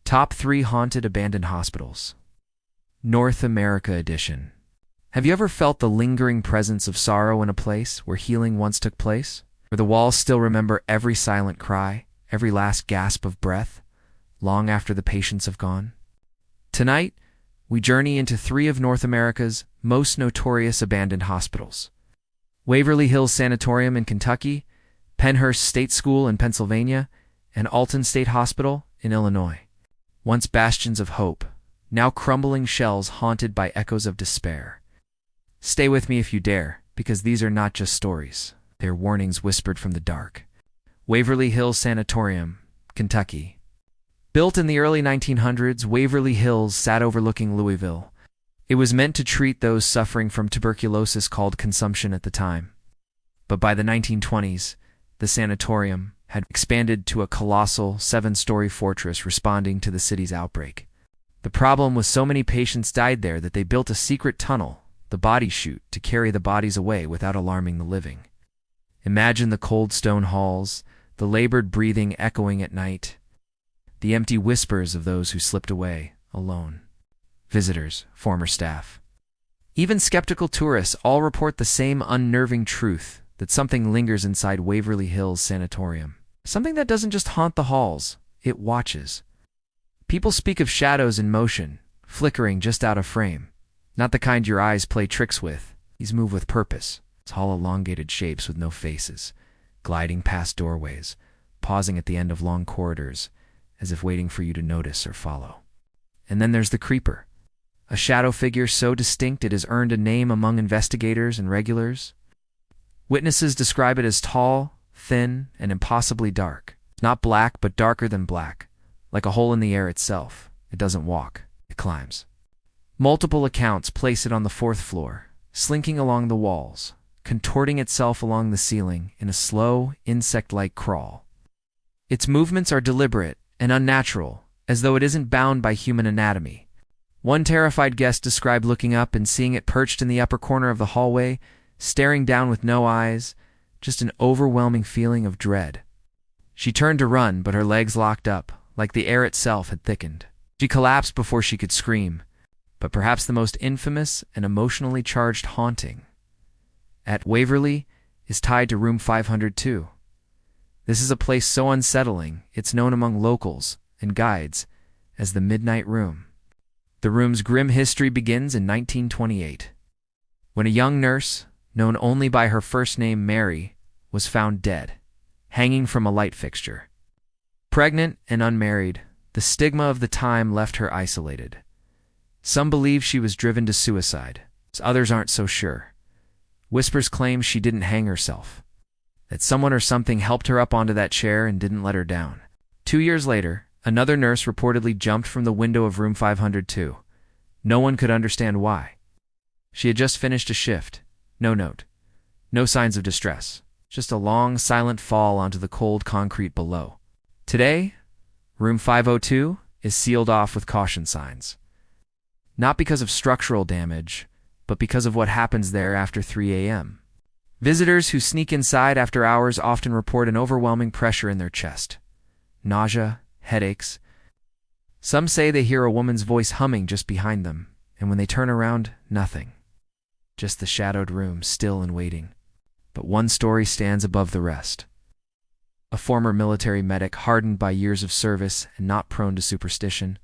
Top 3 Haunted Abandoned Hospitals. North America Edition. Have you ever felt the lingering presence of sorrow in a place where healing once took place? Where the walls still remember every silent cry, every last gasp of breath, long after the patients have gone? Tonight, we journey into 3 of North America's most notorious abandoned hospitals. Waverly Hills Sanatorium in Kentucky, Penhurst State School in Pennsylvania, and Alton State Hospital in Illinois. Once bastions of hope, now crumbling shells haunted by echoes of despair. Stay with me if you dare, because these are not just stories. They are warnings whispered from the dark. Waverly Hills Sanatorium, Kentucky. Built in the early 1900s, Waverly Hills sat overlooking Louisville. It was meant to treat those suffering from tuberculosis called consumption at the time. But by the 1920s, the sanatorium had expanded to a colossal 7-story fortress responding to the city's outbreak. The problem was so many patients died there that they built a secret tunnel, the body chute, to carry the bodies away without alarming the living. Imagine the cold stone halls, the labored breathing echoing at night, the empty whispers of those who slipped away, alone. Visitors, former staff, even skeptical tourists all report the same unnerving truth, that something lingers inside Waverly Hills Sanatorium. Something that doesn't just haunt the halls, it watches. People speak of shadows in motion, flickering just out of frame. Not the kind your eyes play tricks with. These move with purpose. Tall, elongated shapes with no faces, gliding past doorways, pausing at the end of long corridors, as if waiting for you to notice or follow. And then there's the creeper. A shadow figure so distinct it has earned a name among investigators and regulars. Witnesses describe it as tall, thin, and impossibly dark. Not black, but darker than black. Like a hole in the air itself. It doesn't walk. It climbs. Multiple accounts place it on the 4th floor, slinking along the walls, contorting itself along the ceiling in a slow, insect-like crawl. Its movements are deliberate and unnatural, as though it isn't bound by human anatomy. One terrified guest described looking up and seeing it perched in the upper corner of the hallway, staring down with no eyes, just an overwhelming feeling of dread. She turned to run, but her legs locked up, like the air itself had thickened. She collapsed before she could scream. But perhaps the most infamous and emotionally charged haunting at Waverly is tied to room 502. This is a place so unsettling, it's known among locals and guides as the Midnight Room. The room's grim history begins in 1928, when a young nurse, known only by her first name Mary, was found dead, hanging from a light fixture. Pregnant and unmarried, the stigma of the time left her isolated. Some believe she was driven to suicide. Others aren't so sure. Whispers claim she didn't hang herself, that someone or something helped her up onto that chair and didn't let her down. 2 years later, another nurse reportedly jumped from the window of room 502. No one could understand why. She had just finished a shift. No note. No signs of distress. Just a long, silent fall onto the cold concrete below. Today, room 502 is sealed off with caution signs. Not because of structural damage, but because of what happens there after 3 a.m. Visitors who sneak inside after hours often report an overwhelming pressure in their chest. Nausea, headaches. Some say they hear a woman's voice humming just behind them, and when they turn around, nothing. Just the shadowed room, still and waiting. But one story stands above the rest. A former military medic, hardened by years of service and not prone to superstition,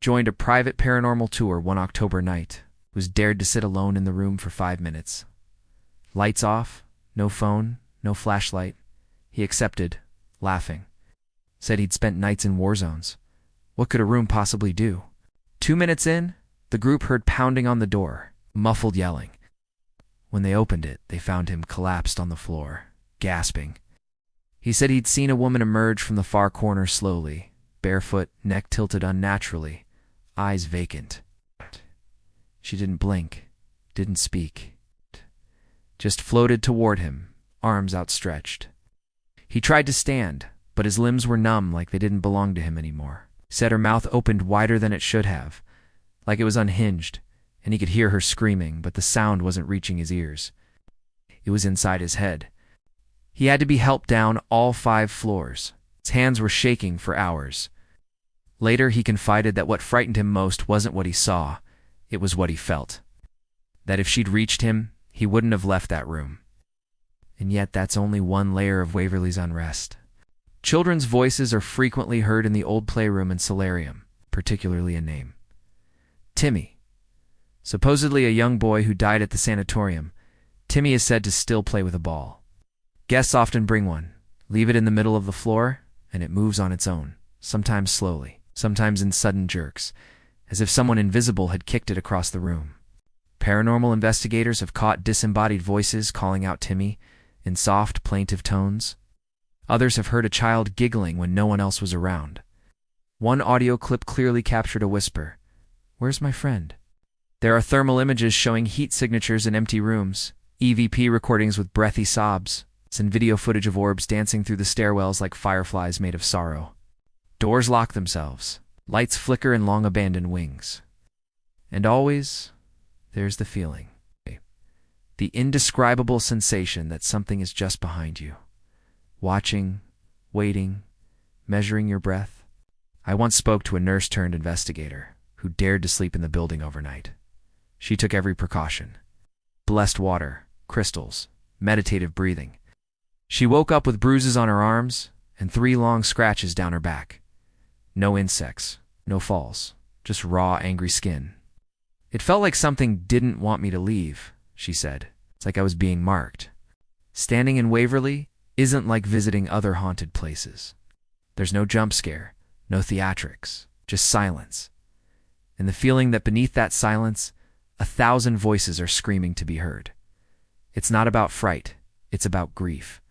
joined a private paranormal tour one October night, was dared to sit alone in the room for 5 minutes. Lights off, no phone, no flashlight. He accepted, laughing. Said he'd spent nights in war zones. What could a room possibly do? 2 minutes in, the group heard pounding on the door, muffled yelling. When they opened it, they found him collapsed on the floor, gasping. He said he'd seen a woman emerge from the far corner slowly, barefoot, neck tilted unnaturally, eyes vacant. She didn't blink, didn't speak, just floated toward him, arms outstretched. He tried to stand, but his limbs were numb like they didn't belong to him anymore. Said her mouth opened wider than it should have, like it was unhinged, and he could hear her screaming, but the sound wasn't reaching his ears. It was inside his head. He had to be helped down all 5 floors. His hands were shaking for hours. Later, he confided that what frightened him most wasn't what he saw, it was what he felt. That if she'd reached him, he wouldn't have left that room. And yet that's only one layer of Waverly's unrest. Children's voices are frequently heard in the old playroom and solarium, particularly a name. Timmy. Supposedly a young boy who died at the sanatorium, Timmy is said to still play with a ball. Guests often bring one, leave it in the middle of the floor, and it moves on its own, sometimes slowly, sometimes in sudden jerks, as if someone invisible had kicked it across the room. Paranormal investigators have caught disembodied voices calling out Timmy in soft, plaintive tones. Others have heard a child giggling when no one else was around. One audio clip clearly captured a whisper, "Where's my friend?" There are thermal images showing heat signatures in empty rooms, EVP recordings with breathy sobs, and video footage of orbs dancing through the stairwells like fireflies made of sorrow. Doors lock themselves, lights flicker in long-abandoned wings. And always, there's the feeling. The indescribable sensation that something is just behind you. Watching, waiting, measuring your breath. I once spoke to a nurse-turned-investigator who dared to sleep in the building overnight. She took every precaution. Blessed water, crystals, meditative breathing. She woke up with bruises on her arms and 3 long scratches down her back. No insects, no falls, just raw, angry skin. It felt like something didn't want me to leave, she said. It's like I was being marked. Standing in Waverly isn't like visiting other haunted places. There's no jump scare, no theatrics, just silence. And the feeling that beneath that silence, 1,000 voices are screaming to be heard. It's not about fright, it's about grief.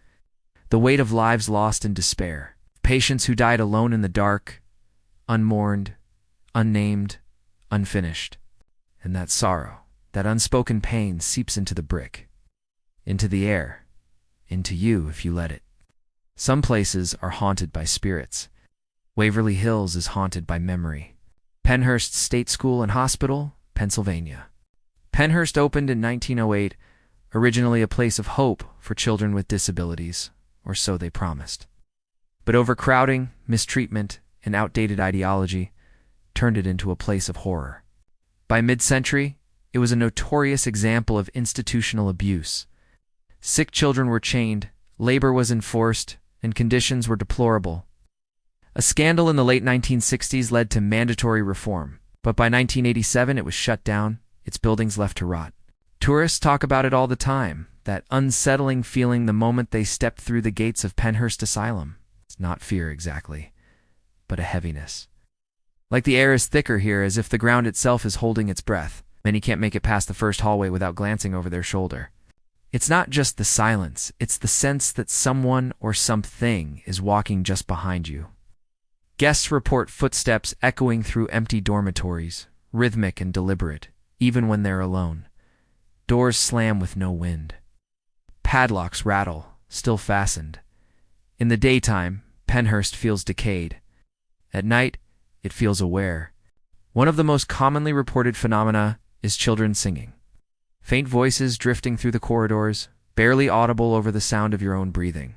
The weight of lives lost in despair, patients who died alone in the dark, unmourned, unnamed, unfinished. And that sorrow, that unspoken pain seeps into the brick, into the air, into you if you let it. Some places are haunted by spirits. Waverly Hills is haunted by memory. Penhurst State School and Hospital, Pennsylvania. Penhurst opened in 1908, originally a place of hope for children with disabilities, or so they promised. But overcrowding, mistreatment, and outdated ideology turned it into a place of horror. By mid-century, it was a notorious example of institutional abuse. Sick children were chained, labor was enforced, and conditions were deplorable. A scandal in the late 1960s led to mandatory reform, but by 1987 it was shut down, its buildings left to rot. Tourists talk about it all the time, that unsettling feeling the moment they stepped through the gates of Penhurst Asylum. It's not fear exactly, but a heaviness. Like the air is thicker here, as if the ground itself is holding its breath. Many can't make it past the first hallway without glancing over their shoulder. It's not just the silence, it's the sense that someone or something is walking just behind you. Guests report footsteps echoing through empty dormitories, rhythmic and deliberate, even when they're alone. Doors slam with no wind. Padlocks rattle, still fastened. In the daytime, Penhurst feels decayed. At night, it feels aware. One of the most commonly reported phenomena is children singing. Faint voices drifting through the corridors, barely audible over the sound of your own breathing.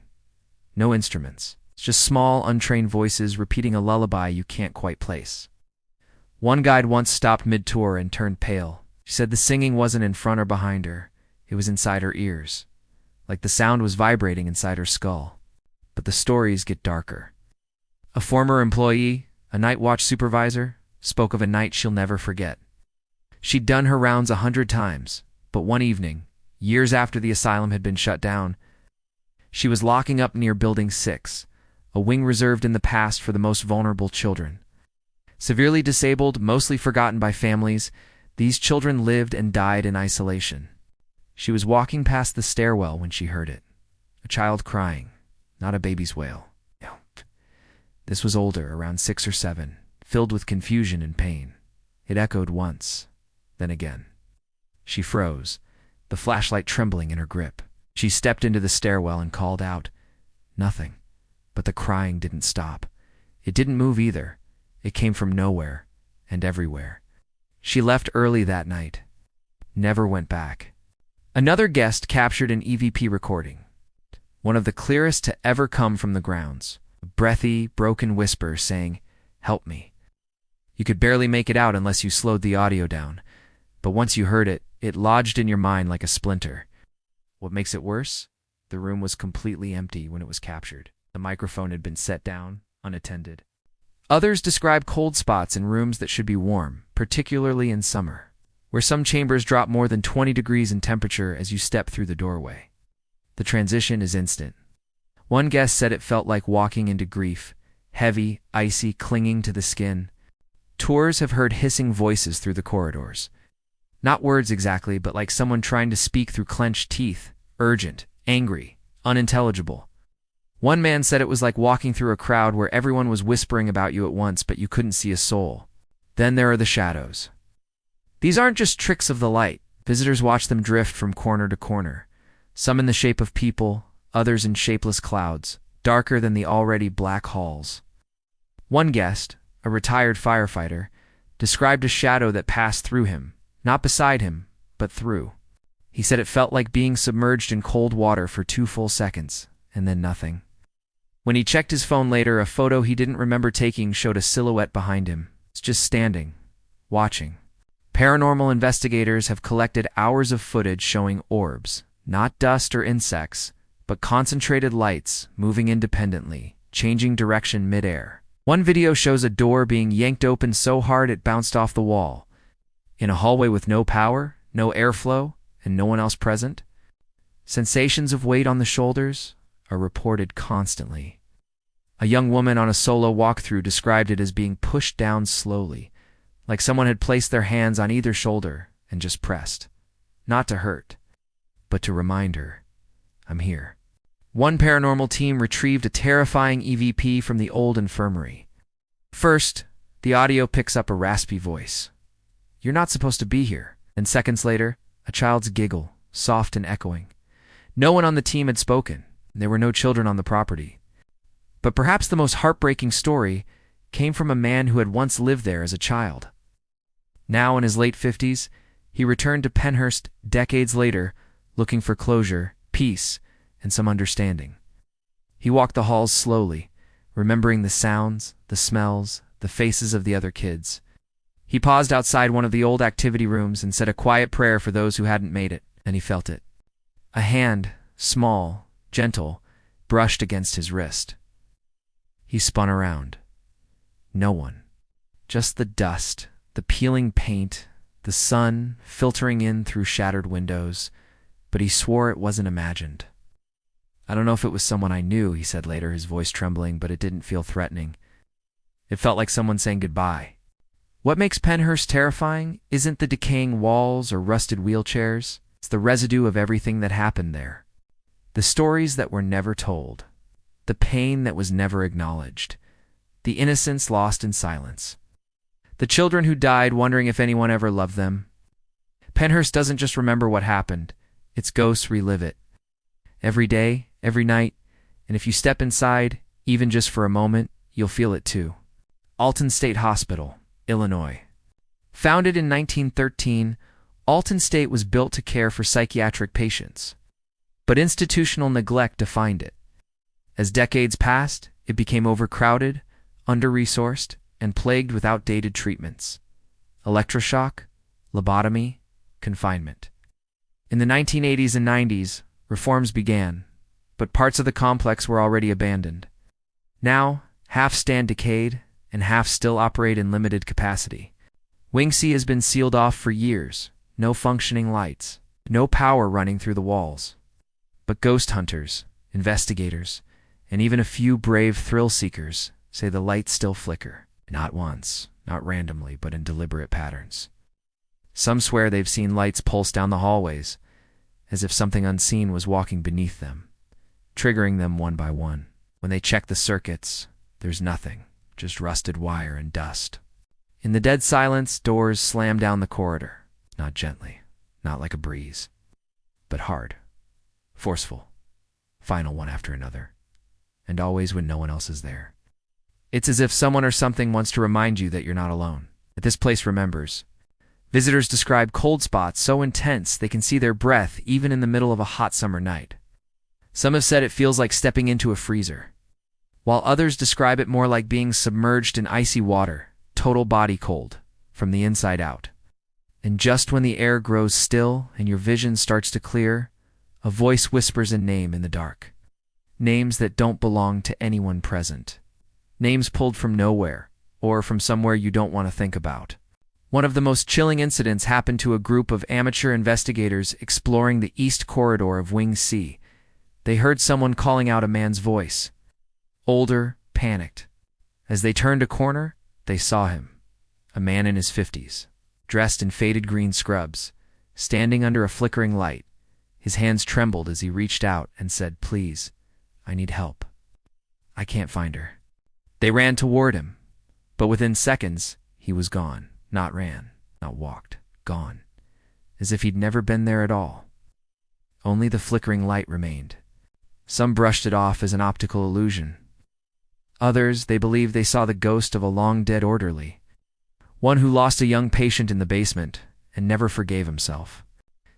No instruments. It's just small, untrained voices repeating a lullaby you can't quite place. One guide once stopped mid-tour and turned pale. She said the singing wasn't in front or behind her. It was inside her ears. Like the sound was vibrating inside her skull. But the stories get darker. A former employee, a night watch supervisor, spoke of a night she'll never forget. She'd done her rounds 100 times, but one evening, years after the asylum had been shut down, she was locking up near Building 6, a wing reserved in the past for the most vulnerable children. Severely disabled, mostly forgotten by families, these children lived and died in isolation. She was walking past the stairwell when she heard it. A child crying, not a baby's wail. No. This was older, around 6 or 7, filled with confusion and pain. It echoed once, then again. She froze, the flashlight trembling in her grip. She stepped into the stairwell and called out. Nothing. But the crying didn't stop. It didn't move either. It came from nowhere and everywhere. She left early that night. Never went back. Another guest captured an EVP recording. One of the clearest to ever come from the grounds. A breathy, broken whisper saying, "Help me." You could barely make it out unless you slowed the audio down, but once you heard it, it lodged in your mind like a splinter. What makes it worse? The room was completely empty when it was captured. The microphone had been set down, unattended. Others describe cold spots in rooms that should be warm, particularly in summer, where some chambers drop more than 20 degrees in temperature as you step through the doorway. The transition is instant. One guest said it felt like walking into grief, heavy, icy, clinging to the skin. Tours have heard hissing voices through the corridors. Not words exactly, but like someone trying to speak through clenched teeth, urgent, angry, unintelligible. One man said it was like walking through a crowd where everyone was whispering about you at once, but you couldn't see a soul. Then there are the shadows. These aren't just tricks of the light. Visitors watch them drift from corner to corner, some in the shape of people, others in shapeless clouds, darker than the already black halls. One guest, a retired firefighter, described a shadow that passed through him, not beside him, but through. He said it felt like being submerged in cold water for 2 full seconds, and then nothing. When he checked his phone later, a photo he didn't remember taking showed a silhouette behind him. It's just standing, watching. Paranormal investigators have collected hours of footage showing orbs, not dust or insects, but concentrated lights moving independently, changing direction mid-air. One video shows a door being yanked open so hard it bounced off the wall. In a hallway with no power, no airflow, and no one else present, sensations of weight on the shoulders are reported constantly. A young woman on a solo walkthrough described it as being pushed down slowly, like someone had placed their hands on either shoulder and just pressed. Not to hurt, but to remind her, I'm here. One paranormal team retrieved a terrifying EVP from the old infirmary. First, the audio picks up a raspy voice. You're not supposed to be here. And seconds later, a child's giggle, soft and echoing. No one on the team had spoken. There were no children on the property. But perhaps the most heartbreaking story came from a man who had once lived there as a child. Now in his late 50s, he returned to Penhurst decades later, looking for closure, peace, and some understanding. He walked the halls slowly, remembering the sounds, the smells, the faces of the other kids. He paused outside one of the old activity rooms and said a quiet prayer for those who hadn't made it, and he felt it. A hand, small, gentle, brushed against his wrist. He spun around. No one. Just the dust, the peeling paint, the sun filtering in through shattered windows, but he swore it wasn't imagined. I don't know if it was someone I knew, he said later, his voice trembling, but it didn't feel threatening. It felt like someone saying goodbye. What makes Penhurst terrifying isn't the decaying walls or rusted wheelchairs. It's the residue of everything that happened there. The stories that were never told. The pain that was never acknowledged. The innocence lost in silence. The children who died wondering if anyone ever loved them. Penhurst doesn't just remember what happened. Its ghosts relive it. Every day, every night, and if you step inside, even just for a moment, you'll feel it too. Alton State Hospital, Illinois. Founded in 1913, Alton State was built to care for psychiatric patients. But institutional neglect defined it. As decades passed, it became overcrowded, under-resourced, and plagued with outdated treatments. Electroshock, lobotomy, confinement. In the 1980s and 90s, reforms began, but parts of the complex were already abandoned. Now, half stand decayed, and half still operate in limited capacity. Wing C has been sealed off for years, no functioning lights, no power running through the walls. But ghost hunters, investigators, and even a few brave thrill-seekers say the lights still flicker, not once, not randomly, but in deliberate patterns. Some swear they've seen lights pulse down the hallways, as if something unseen was walking beneath them, triggering them one by one. When they check the circuits, there's nothing, just rusted wire and dust. In the dead silence, doors slam down the corridor, not gently, not like a breeze, but hard, forceful, final one after another, and always when no one else is there. It's as if someone or something wants to remind you that you're not alone, that this place remembers. Visitors describe cold spots so intense they can see their breath even in the middle of a hot summer night. Some have said it feels like stepping into a freezer, while others describe it more like being submerged in icy water, total body cold, from the inside out. And just when the air grows still and your vision starts to clear, a voice whispers a name in the dark. Names that don't belong to anyone present. Names pulled from nowhere, or from somewhere you don't want to think about. One of the most chilling incidents happened to a group of amateur investigators exploring the east corridor of Wing C. They heard someone calling out a man's voice. Older, panicked. As they turned a corner, they saw him. A man in his 50s, dressed in faded green scrubs, standing under a flickering light. His hands trembled as he reached out and said, "Please, I need help. I can't find her." They ran toward him, but within seconds, he was gone. Not ran, not walked, gone. As if he'd never been there at all. Only the flickering light remained. Some brushed it off as an optical illusion. Others, they believed they saw the ghost of a long-dead orderly. One who lost a young patient in the basement and never forgave himself.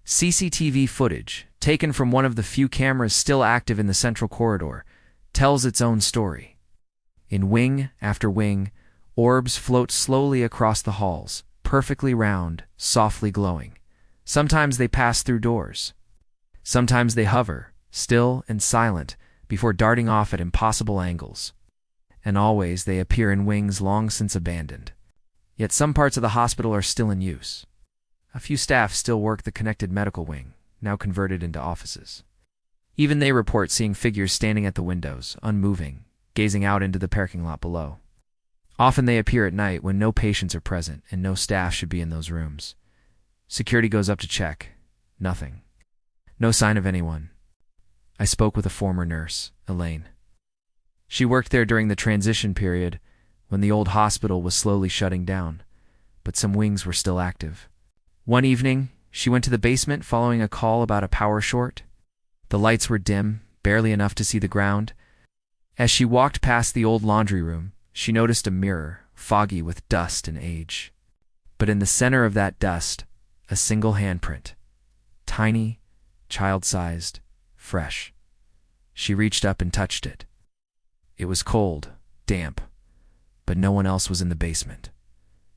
CCTV footage, taken from one of the few cameras still active in the central corridor, tells its own story. In wing after wing, orbs float slowly across the halls, perfectly round, softly glowing. Sometimes they pass through doors. Sometimes they hover, still and silent, before darting off at impossible angles. And always they appear in wings long since abandoned. Yet some parts of the hospital are still in use. A few staff still work the connected medical wing, now converted into offices. Even they report seeing figures standing at the windows, unmoving, gazing out into the parking lot below. Often they appear at night when no patients are present and no staff should be in those rooms. Security goes up to check. Nothing. No sign of anyone. I spoke with a former nurse, Elaine. She worked there during the transition period when the old hospital was slowly shutting down, but some wings were still active. One evening, she went to the basement following a call about a power short. The lights were dim, barely enough to see the ground. As she walked past the old laundry room, she noticed a mirror, foggy with dust and age. But in the center of that dust, a single handprint. Tiny, child-sized, fresh. She reached up and touched it. It was cold, damp, but no one else was in the basement.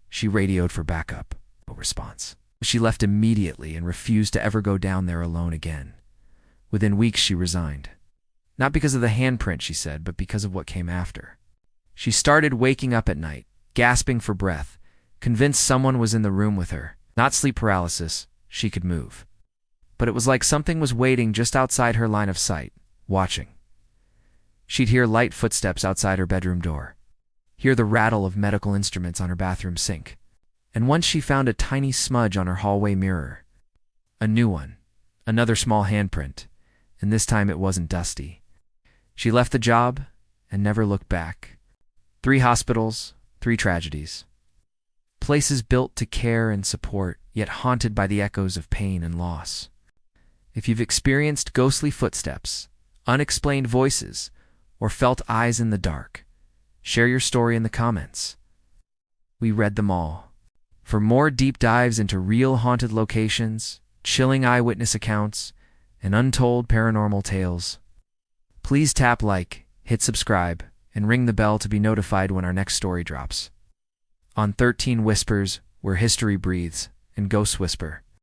She radioed for backup. No response. She left immediately and refused to ever go down there alone again. Within weeks, she resigned. Not because of the handprint, she said, but because of what came after. She started waking up at night, gasping for breath, convinced someone was in the room with her. Not sleep paralysis, she could move. But it was like something was waiting just outside her line of sight, watching. She'd hear light footsteps outside her bedroom door, hear the rattle of medical instruments on her bathroom sink, and once she found a tiny smudge on her hallway mirror. A new one, another small handprint, and this time it wasn't dusty. She left the job and never looked back. 3 hospitals, 3 tragedies. Places built to care and support, yet haunted by the echoes of pain and loss. If you've experienced ghostly footsteps, unexplained voices, or felt eyes in the dark, share your story in the comments. We read them all. For more deep dives into real haunted locations, chilling eyewitness accounts, and untold paranormal tales, please tap like, hit subscribe, and ring the bell to be notified when our next story drops. On 13 Whispers, where history breathes and ghosts whisper.